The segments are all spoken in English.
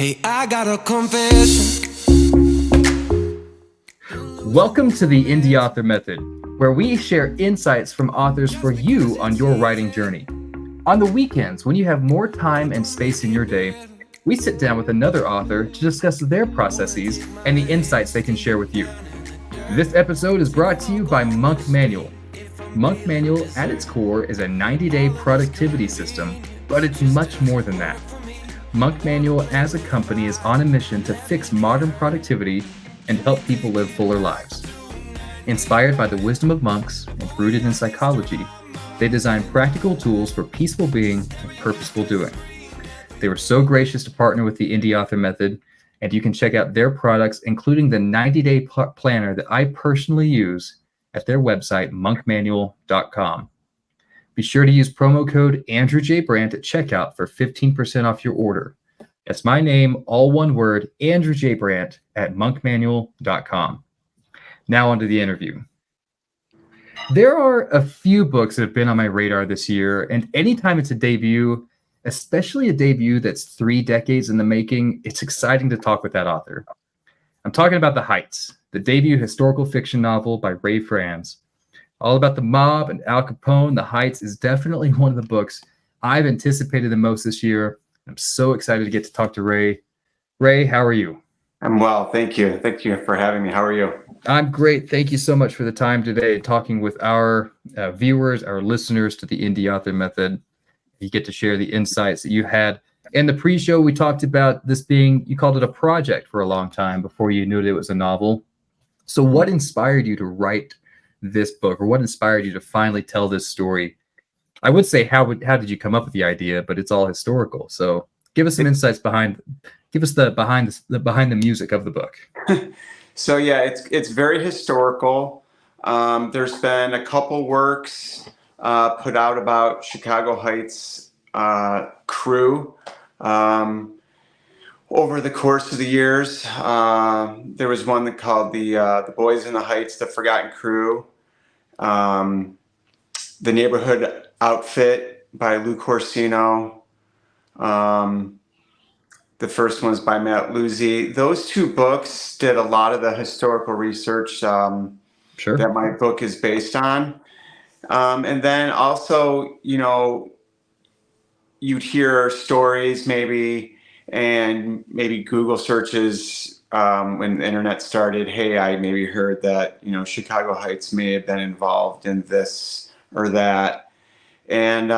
Hey, I got a confession. Welcome to the Indie Author Method, where we share insights from authors for you on your writing journey. On the weekends, when you have more time and space in your day, we sit down with another author to discuss their processes and the insights they can share with you. This episode is brought to you by Monk Manual. Monk Manual, at its core, is a 90-day productivity system, but it's much more than that. Monk Manual, as a company, is on a mission to fix modern productivity and help people live fuller lives. Inspired by the wisdom of monks and rooted in psychology, they design practical tools for peaceful being and purposeful doing. They were so gracious to partner with the Indie Author Method, and you can check out their products, including the 90-day planner that I personally use, at their website, monkmanual.com. Be sure to use promo code Andrew J. Brandt at checkout for 15% off your order. That's my name, all one word, Andrew J. Brandt at monkmanual.com. Now onto the interview. There are a few books that have been on my radar this year, and anytime it's a debut, especially a debut that's 3 decades in the making, it's exciting to talk with that author. I'm talking about The Heights, the debut historical fiction novel by Ray Franze. All about the mob and Al Capone, The Heights is definitely one of the books I've anticipated the most this year. I'm so excited to get to talk to Ray. Ray, how are you? I'm well, thank you. Thank you for having me. How are you? I'm great. Thank you so much for the time today, talking with our viewers, our listeners to the Indie Author Method. You get to share the insights that you had. In the pre-show, we talked about this being, you called it a project for a long time before you knew that it was a novel. So what inspired you to write this book, or what inspired you to finally tell this story? I would say, how did you come up with the idea, but it's all historical. So give us some insights behind the music of the book. So yeah, it's very historical. There's been a couple works put out about Chicago Heights crew over the course of the years. There was one that called the Boys in the Heights, the Forgotten Crew. The Neighborhood Outfit by Lou Corsino. The first one's by Matt Luzzi. Those two books did a lot of the historical research Sure. that my book is based on. And then also, you'd hear stories maybe, and maybe Google searches when the internet started. Hey, I maybe heard that, Chicago Heights may have been involved in this or that. And,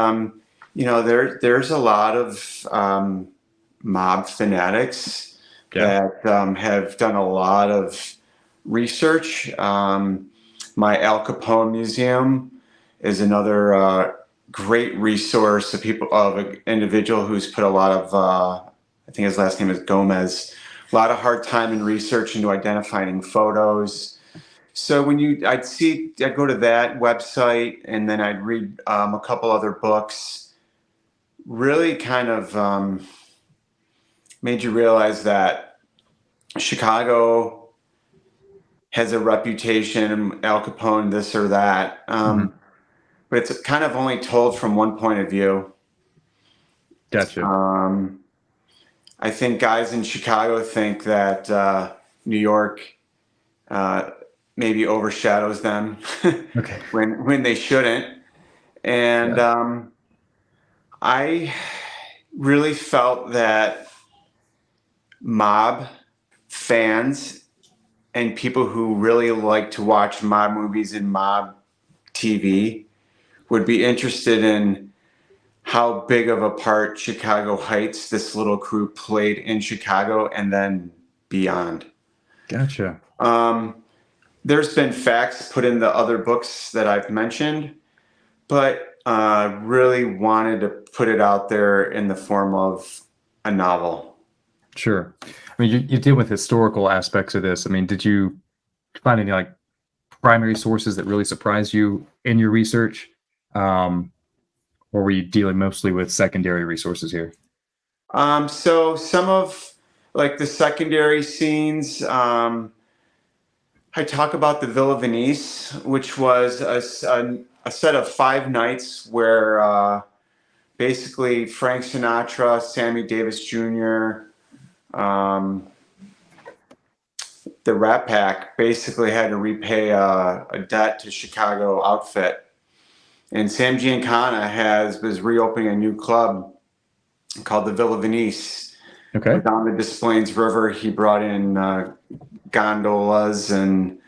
there's a lot of mob fanatics that have done a lot of research. My Al Capone Museum is another great resource of an individual who's put a lot of, I think his last name is Gomez, a lot of hard time in research into identifying photos. So I'd go to that website, and then I'd read a couple other books, really kind of made you realize that Chicago has a reputation, Al Capone, this or that, but it's kind of only told from one point of view. Gotcha. I think guys in Chicago think that New York maybe overshadows them Okay. when they shouldn't. And I really felt that mob fans and people who really like to watch mob movies and mob TV would be interested in how big of a part Chicago Heights, this little crew, played in Chicago and then beyond. Gotcha. There's been facts put in the other books that I've mentioned, but really wanted to put it out there in the form of a novel. Sure. I mean, you deal with historical aspects of this. I mean, did you find any primary sources that really surprised you in your research? Or were you dealing mostly with secondary resources here? So some of the secondary scenes, I talk about the Villa Venice, which was a set of 5 nights where basically Frank Sinatra, Sammy Davis Jr., the Rat Pack basically had to repay a debt to Chicago outfit. And Sam Giancana was reopening a new club called the Villa Venice. Okay. Down the Des Plaines River, he brought in gondolas, and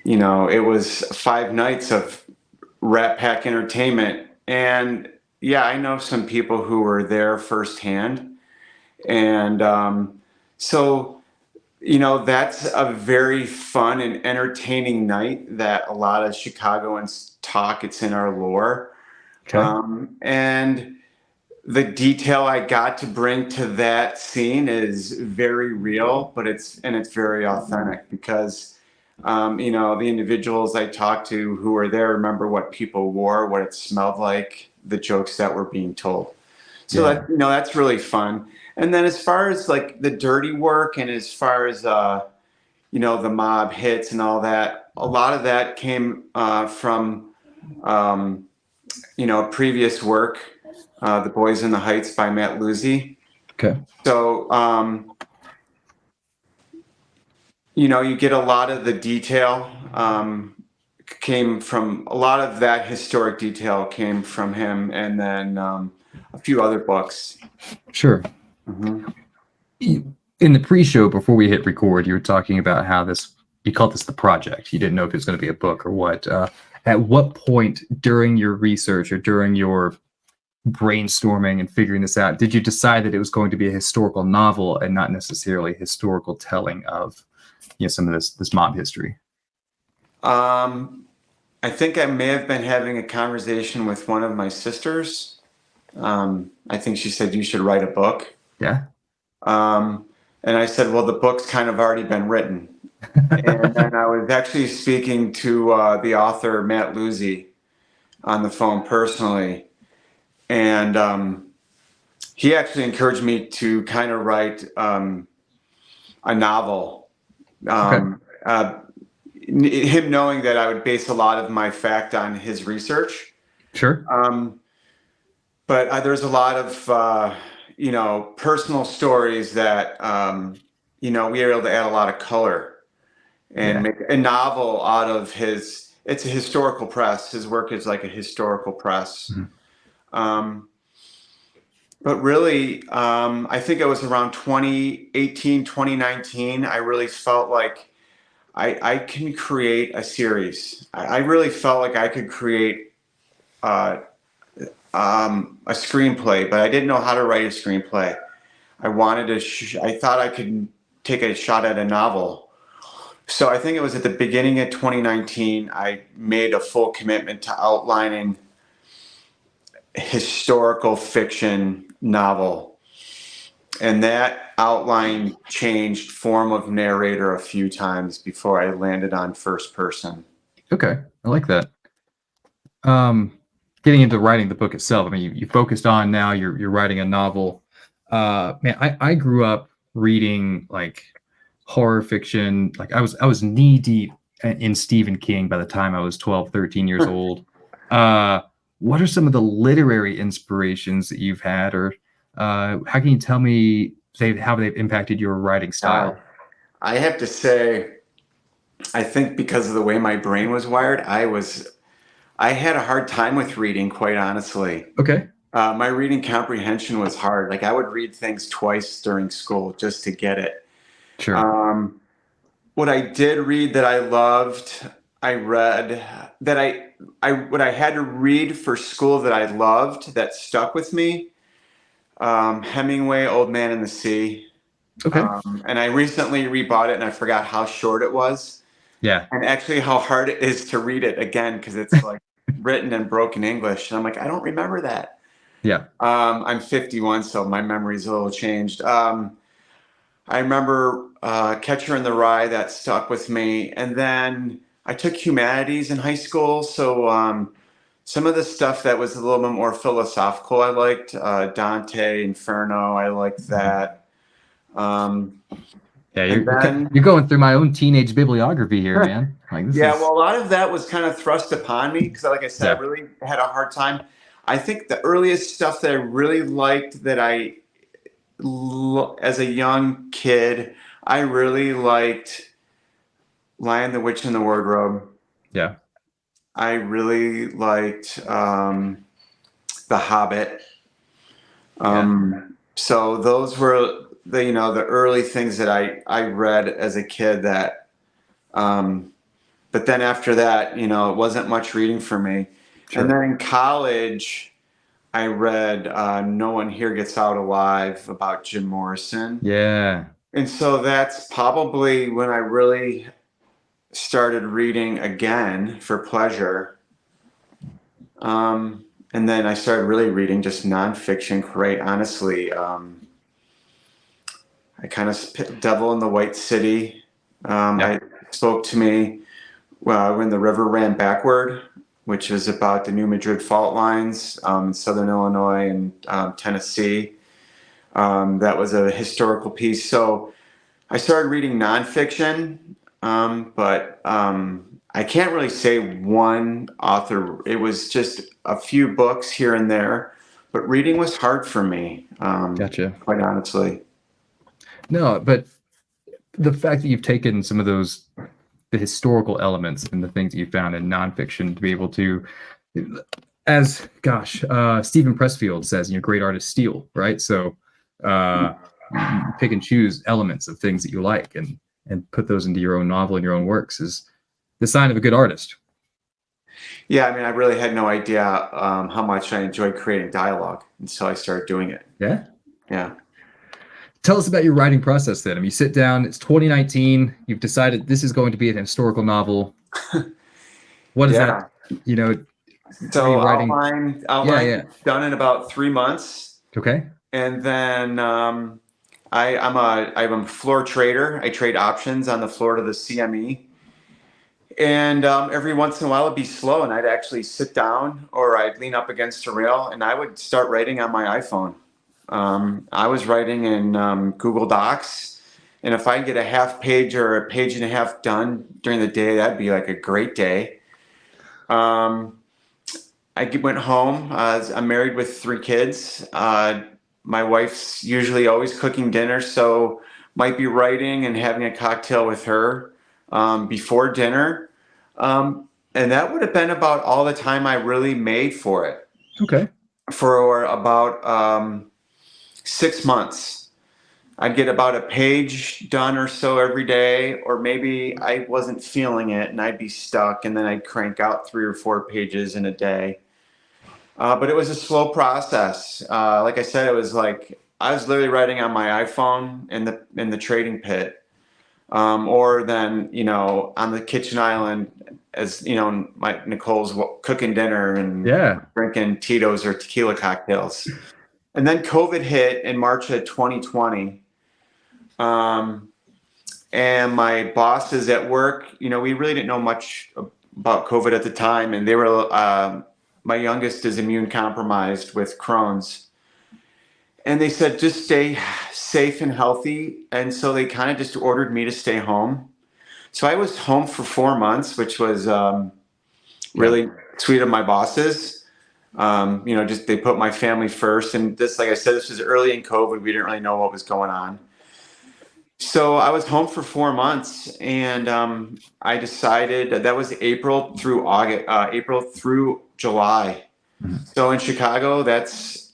it was 5 nights of Rat Pack entertainment. And yeah, I know some people who were there firsthand, and so that's a very fun and entertaining night that a lot of Chicagoans talk. It's in our lore. Okay. And the detail I got to bring to that scene is very real, but it's very authentic, because the individuals I talked to who were there remember what people wore, what it smelled like, the jokes that were being told. So Yeah. that's really fun. And then as far as like the dirty work, and as far as the mob hits and all that, a lot of that came from previous work, The Boys in the Heights by Matt Luzzi. Okay. So you get a lot of the detail came from a lot of that historic detail came from him, and then a few other books. Sure. Mm-hmm. In the pre-show, before we hit record, you were talking about how you called this the project. You didn't know if it was going to be a book or what. At what point during your research or during your brainstorming and figuring this out, did you decide that it was going to be a historical novel and not necessarily a historical telling of some of this mob history? I think I may have been having a conversation with one of my sisters. I think she said, you should write a book. Yeah. And I said, well, the book's kind of already been written. And then I was actually speaking to the author, Matt Luzzi, on the phone personally. And he actually encouraged me to kind of write a novel. Him knowing that I would base a lot of my fact on his research. Sure. But there's a lot of personal stories that we were able to add a lot of color and make a novel out of his. It's a historical press. His work is like a historical press. Mm-hmm. But really, I think it was around 2018, 2019, I really felt like I can create a series. I really felt like I could create a screenplay, but I didn't know how to write a screenplay. I wanted to. I thought I could take a shot at a novel. So I think it was at the beginning of 2019, I made a full commitment to outlining a historical fiction novel. And that outline changed form of narrator a few times before I landed on first person. Okay, I like that. Getting into writing the book itself, I mean, you focused on now you're writing a novel. Man, I grew up reading like horror fiction. Like I was knee deep in Stephen King by the time I was 12, 13 years old. What are some of the literary inspirations that you've had, or how can you tell me how they've impacted your writing style? I have to say, I think because of the way my brain was wired, I had a hard time with reading, quite honestly. Okay. My reading comprehension was hard. Like I would read things twice during school just to get it. Sure. What I did read that I loved, I read that what I had to read for school that I loved, that stuck with me. Hemingway, Old Man and the Sea. Okay. And I recently rebought it and I forgot how short it was. Yeah. And actually how hard it is to read it again, because it's like written in broken English. And I'm like, I don't remember that. Yeah. I'm 51, so my memory's a little changed. I remember Catcher in the Rye, that stuck with me. And then I took humanities in high school. So some of the stuff that was a little bit more philosophical, I liked. Dante, Inferno, I liked that. Yeah, you're going through my own teenage bibliography here, man. Like well, a lot of that was kind of thrust upon me because, like I said, I really had a hard time. I think the earliest stuff that I really liked, that I as a young kid, I really liked Lion, the Witch, and the Wardrobe. Yeah. I really liked The Hobbit. So those were the early things that I read as a kid that, but then after that, it wasn't much reading for me. Sure. And then in college, I read No One Here Gets Out Alive about Jim Morrison. Yeah. And so that's probably when I really started reading again for pleasure. And then I started really reading just nonfiction, quite honestly. I kind of Devil in the White City. I spoke to me when the river ran backward, which is about the New Madrid fault lines in southern Illinois and Tennessee. That was a historical piece. So I started reading nonfiction, but I can't really say one author. It was just a few books here and there, but reading was hard for me, Gotcha. quite honestly. No, but the fact that you've taken some of the historical elements and the things that you found in nonfiction to be able to, as Stephen Pressfield says, great artists steal, right? So you pick and choose elements of things that you like and put those into your own novel and your own works is the sign of a good artist. Yeah, I mean, I really had no idea how much I enjoyed creating dialogue until I started doing it. Yeah? Yeah. Tell us about your writing process then. I mean, you sit down, it's 2019, you've decided this is going to be an historical novel. What is that? So writing? outline done in about 3 months. Okay. And then I'm a floor trader. I trade options on the floor to the CME. And every once in a while it'd be slow and I'd actually sit down or I'd lean up against a rail and I would start writing on my iPhone. I was writing in Google Docs, and if I get a half page or a page and a half done during the day, that'd be like a great day. I went home. I'm married with 3 kids. My wife's usually always cooking dinner, so might be writing and having a cocktail with her before dinner. And that would have been about all the time I really made for it. Okay. For about 6 months. I'd get about a page done or so every day, or maybe I wasn't feeling it and I'd be stuck and then I'd crank out 3 or 4 pages in a day. But it was a slow process. Like I said, it was like I was literally writing on my iPhone in the trading pit, or then on the kitchen island as Nicole's cooking dinner and drinking Tito's or tequila cocktails. And then COVID hit in March of 2020. And my bosses at work, we really didn't know much about COVID at the time. And they were, my youngest is immune compromised with Crohn's. And they said, just stay safe and healthy. And so they kind of just ordered me to stay home. So I was home for 4 months, which was really sweet of my bosses. Just they put my family first. And this, like I said, this was early in COVID. We didn't really know what was going on. So I was home for 4 months, and I decided that was April through July. Mm-hmm. So in Chicago, that's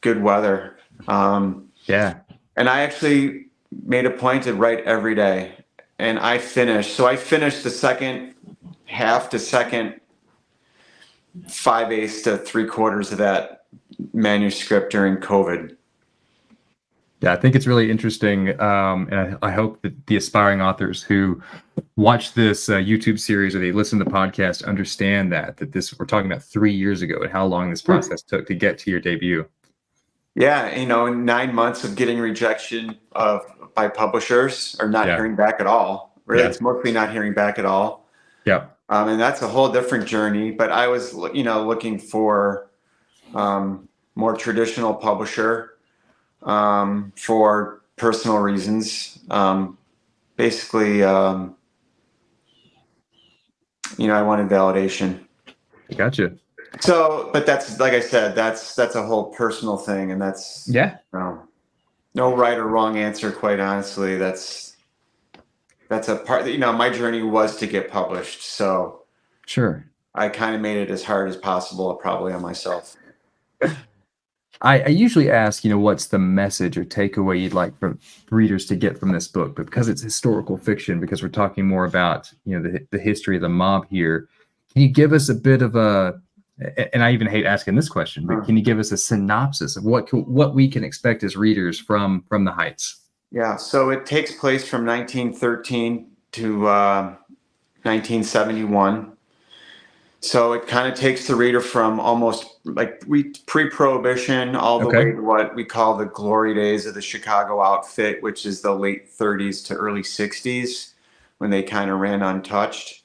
good weather. And I actually made a point to write every day, and I finished. So I finished the second half to second 5/8 to 3/4 of that manuscript during COVID. Yeah, I think it's really interesting, and I hope that the aspiring authors who watch this YouTube series or they listen to the podcast understand that this we're talking about 3 years ago and how long this process took to get to your debut. Yeah, 9 months of getting rejection by publishers or not hearing back at all. Really, it's mostly not hearing back at all. Yeah. And that's a whole different journey. But I was, looking for more traditional publisher for personal reasons. Basically, I wanted validation. Gotcha. So, but that's, like I said, that's a whole personal thing, and that's No right or wrong answer, quite honestly. That's a part that, my journey was to get published. So Sure. I kind of made it as hard as possible, probably on myself. I usually ask, what's the message or takeaway you'd like for readers to get from this book? But because it's historical fiction, because we're talking more about, the history of the mob here, can you give us a bit of and I even hate asking this question, but can you give us a synopsis of what we can expect as readers from the Heights? Yeah, so it takes place from 1913 to 1971. So it kind of takes the reader from almost like pre-prohibition all the way to what we call the glory days of the Chicago outfit, which is the late 30s to early 60s, when they kind of ran untouched.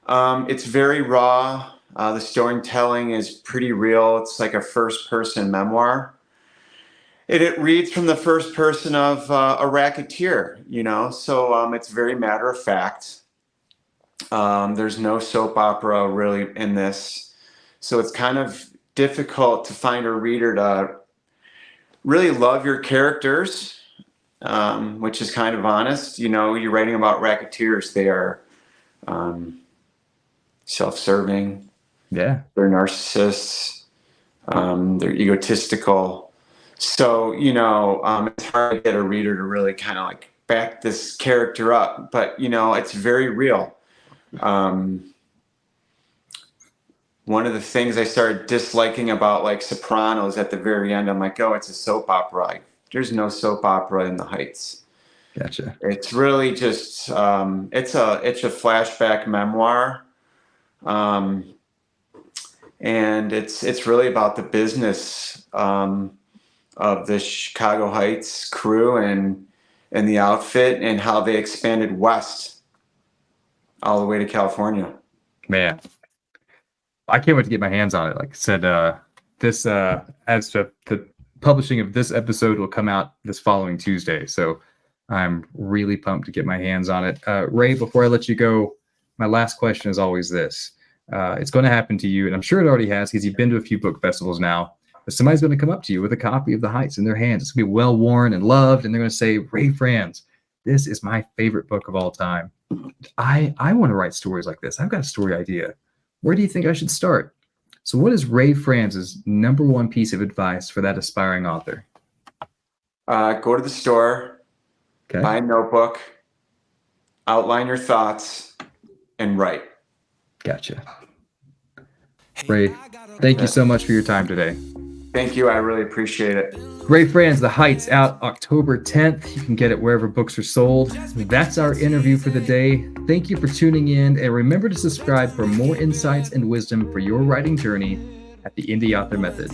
It's very raw. The storytelling is pretty real. It's like a first-person memoir. It reads from the first person of a racketeer, so it's very matter of fact. There's no soap opera really in this. So it's kind of difficult to find a reader to really love your characters, which is kind of honest. You're writing about racketeers. They are self-serving. Yeah. They're narcissists. They're egotistical. So, it's hard to get a reader to really kind of like back this character up. But, it's very real. One of the things I started disliking about like Sopranos at the very end, I'm like, oh, it's a soap opera. There's no soap opera in the Heights. Gotcha. It's really just it's a flashback memoir, and it's really about the business of the Chicago Heights crew and the outfit and how they expanded west all the way to California. Man, I can't wait to get my hands on it. Like I said, this as to the publishing of this episode will come out this following Tuesday. So I'm really pumped to get my hands on it. Ray, before I let you go, my last question is always this. It's going to happen to you, and I'm sure it already has because you've been to a few book festivals now. But somebody's going to come up to you with a copy of The Heights in their hands. It's going to be well worn and loved, and they're going to say, Ray Franze, this is my favorite book of all time. I want to write stories like this. I've got a story idea. Where do you think I should start? So what is Ray Franze's number one piece of advice for that aspiring author? Go to the store, buy a notebook, outline your thoughts, and write. Gotcha. Ray, thank you so much for your time today. Thank you. I really appreciate it. Ray Franze, The Heights, out October 10th. You can get it wherever books are sold. That's our interview for the day. Thank you for tuning in, and remember to subscribe for more insights and wisdom for your writing journey at the Indie Author Method.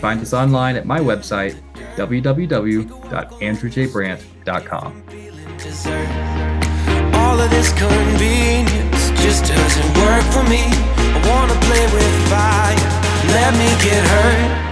Find us online at my website, www.andrewjbrandt.com. All of this convenience just doesn't work for me. I wanna play with fire, let me get hurt.